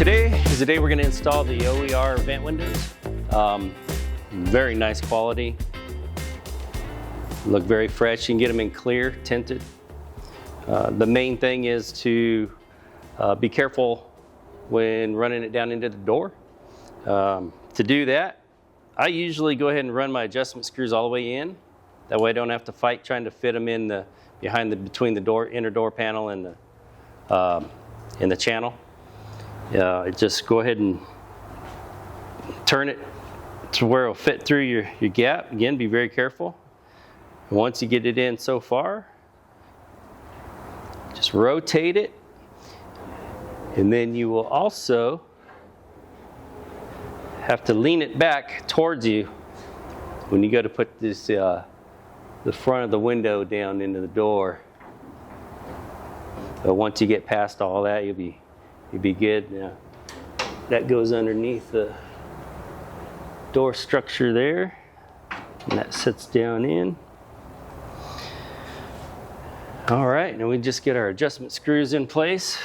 Today is the day we're going to install the OER vent windows. Very nice quality. Look very fresh. You can get them in clear, tinted. The main thing is to be careful when running it down into the door. To do that, I usually go ahead and run my adjustment screws all the way in. That way I don't have to fight trying to fit them in between the inner door panel and the channel. Just go ahead and turn it to where it'll fit through your gap. Again, be very careful. And once you get it in so far, just rotate it. And then you will also have to lean it back towards you when you go to put this the front of the window down into the door. But once you get past all that, you'll be good. Now, that goes underneath the door structure there, and that sits down in. All right, now we just get our adjustment screws in place.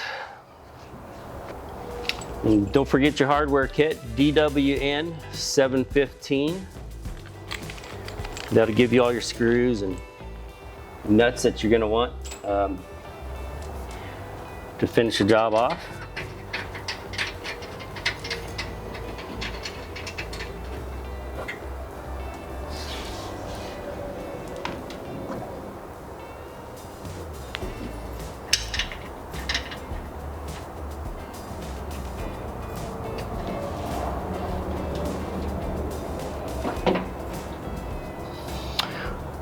And don't forget your hardware kit, DWN 715. That'll give you all your screws and nuts that you're going to want to finish the job off.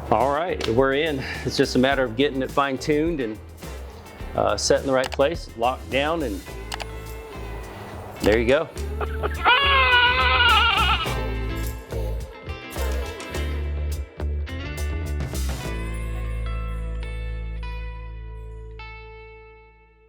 All right, we're in. It's just a matter of getting it fine-tuned and set in the right place, locked down, and there you go.